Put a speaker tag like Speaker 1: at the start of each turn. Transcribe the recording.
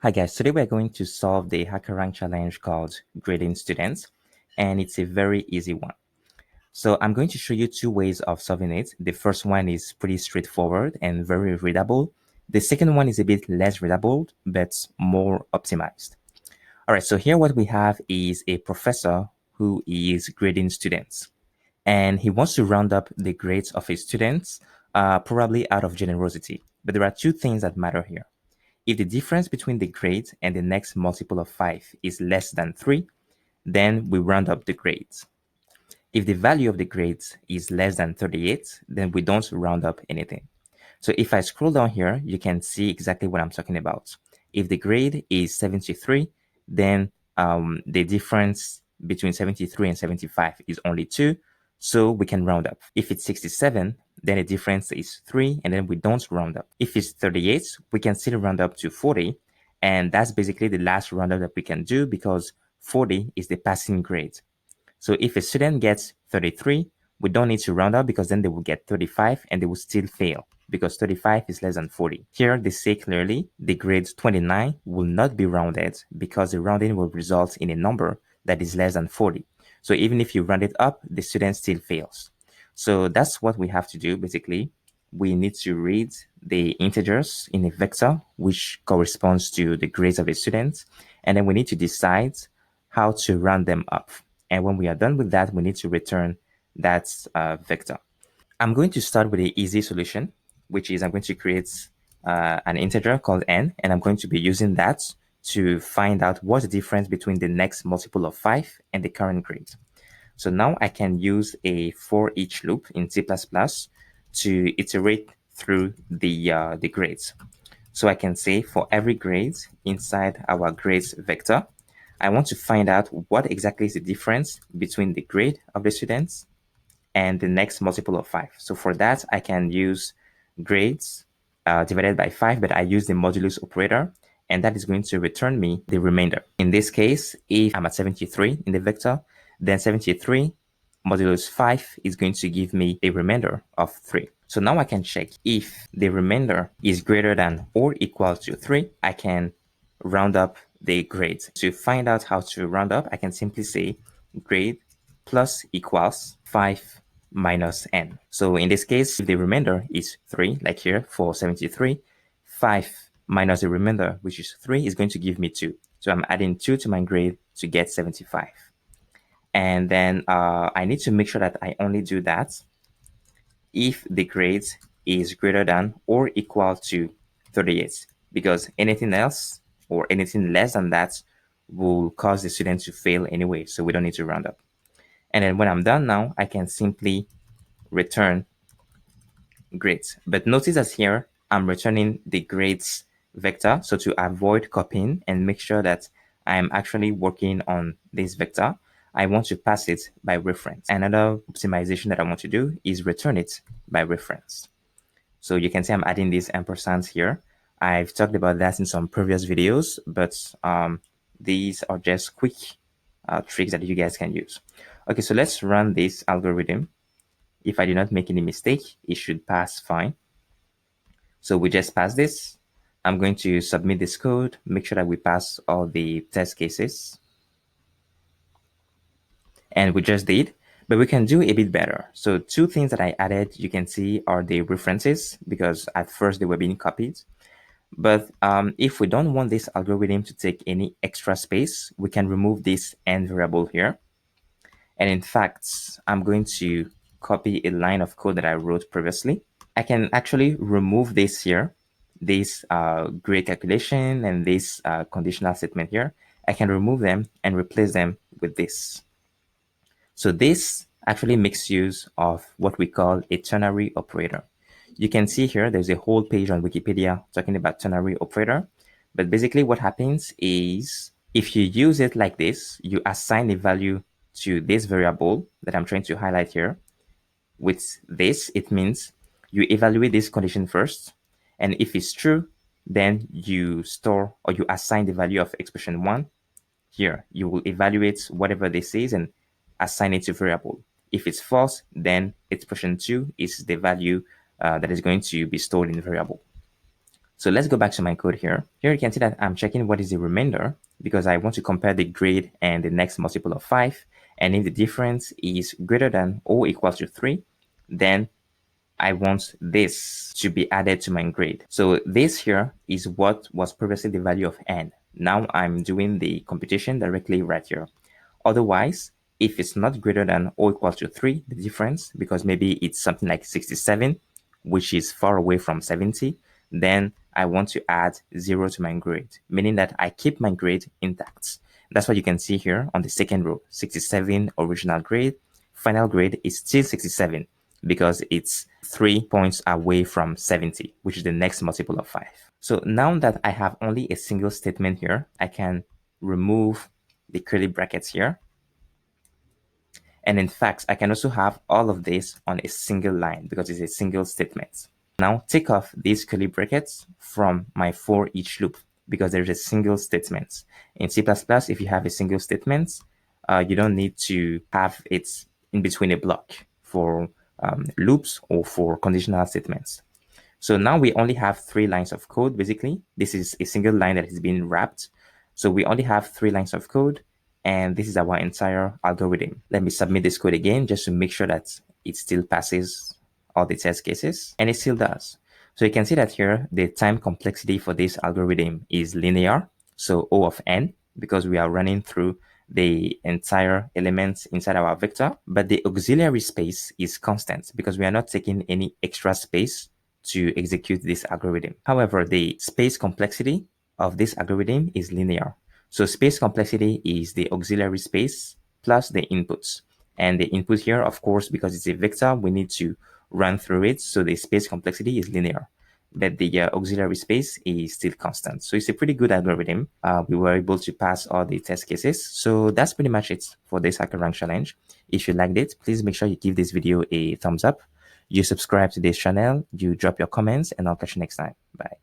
Speaker 1: Hi guys, today we're going to solve the HackerRank challenge called Grading Students, and it's a very easy one. So I'm going to show you two ways of solving it. The first one is pretty straightforward and very readable. The second one is a bit less readable, but more optimized. All right, so here what we have is a professor who is grading students, and he wants to round up the grades of his students, probably out of generosity. But there are two things that matter here. If the difference between the grade and the next multiple of 5 is less than 3, then we round up the grades. If the value of the grades is less than 38, then we don't round up anything. So if I scroll down here, you can see exactly what I'm talking about. If the grade is 73, then the difference between 73 and 75 is only 2, so we can round up. If it's 67, then the difference is 3, and then we don't round up. If it's 38, we can still round up to 40, and that's basically the last roundup that we can do because 40 is the passing grade. So if a student gets 33, we don't need to round up because then they will get 35 and they will still fail because 35 is less than 40. Here they say clearly the grade 29 will not be rounded because the rounding will result in a number that is less than 40. So even if you round it up, the student still fails. So that's what we have to do basically. We need to read the integers in a vector which corresponds to the grades of a student, and then we need to decide how to round them up. And when we are done with that, we need to return that vector. I'm going to start with an easy solution, which is I'm going to create an integer called n, and I'm going to be using that to find out what's the difference between the next multiple of 5 and the current grade. So now I can use a for each loop in C++ to iterate through the grades. So I can say for every grade inside our grades vector, I want to find out what exactly is the difference between the grade of the students and the next multiple of 5. So for that, I can use grades divided by 5, but I use the modulus operator, and that is going to return me the remainder. In this case, if I'm at 73 in the vector, then 73 modulus 5 is going to give me a remainder of 3. So now I can check if the remainder is greater than or equal to 3, I can round up the grades. To find out how to round up, I can simply say grade plus equals 5 minus n. So in this case, if the remainder is 3, like here for 73, 5 minus the remainder, which is 3, is going to give me 2. So I'm adding 2 to my grade to get 75. And then I need to make sure that I only do that if the grade is greater than or equal to 38, because anything else or anything less than that will cause the student to fail anyway, so we don't need to round up. And then when I'm done now, I can simply return grades. But notice that here, I'm returning the grades vector. So to avoid copying and make sure that I'm actually working on this vector, I want to pass it by reference. Another optimization that I want to do is return it by reference. So you can see I'm adding these ampersands here. I've talked about that in some previous videos, but these are just quick tricks that you guys can use. Okay, so let's run this algorithm. If I do not make any mistake, it should pass fine. So we just pass this. I'm going to submit this code, make sure that we pass all the test cases. And we just did, but we can do a bit better. So two things that I added, you can see, are the references, because at first they were being copied. But if we don't want this algorithm to take any extra space, we can remove this n variable here. And in fact, I'm going to copy a line of code that I wrote previously. I can actually remove this here, this grade calculation and this conditional statement here. I can remove them and replace them with this. So this actually makes use of what we call a ternary operator. You can see here, there's a whole page on Wikipedia talking about ternary operator. But basically what happens is if you use it like this, you assign a value to this variable that I'm trying to highlight here. With this, it means you evaluate this condition first. And if it's true, then you store or you assign the value of expression 1 here. You will evaluate whatever this is and assign it to variable. If it's false, then expression 2 is the value that is going to be stored in the variable. So let's go back to my code here. Here you can see that I'm checking what is the remainder because I want to compare the grade and the next multiple of 5. And if the difference is greater than or equal to 3, then I want this to be added to my grade. So this here is what was previously the value of n. Now I'm doing the computation directly right here. Otherwise, if it's not greater than or equal to 3, the difference, because maybe it's something like 67, which is far away from 70, then I want to add 0 to my grade, meaning that I keep my grade intact. That's what you can see here on the second row. 67 original grade, final grade is still 67 because it's 3 points away from 70, which is the next multiple of 5. So now that I have only a single statement here, I can remove the curly brackets here. And in fact, I can also have all of this on a single line because it's a single statement. Now take off these curly brackets from my for each loop because there's a single statement. In C++, if you have a single statement, you don't need to have it in between a block for loops or for conditional statements. So now we only have 3 lines of code, basically. This is a single line that is being wrapped. So we only have 3 lines of code, and this is our entire algorithm. Let me submit this code again just to make sure that it still passes all the test cases, and it still does. So you can see that here, the time complexity for this algorithm is linear, so O of n, because we are running through the entire elements inside our vector, but the auxiliary space is constant because we are not taking any extra space to execute this algorithm. However, the space complexity of this algorithm is linear. So space complexity is the auxiliary space plus the inputs. And the input here, of course, because it's a vector, we need to run through it. So the space complexity is linear, but the auxiliary space is still constant. So it's a pretty good algorithm. We were able to pass all the test cases. So that's pretty much it for this HackerRank challenge. If you liked it, please make sure you give this video a thumbs up. You subscribe to this channel, you drop your comments, and I'll catch you next time. Bye.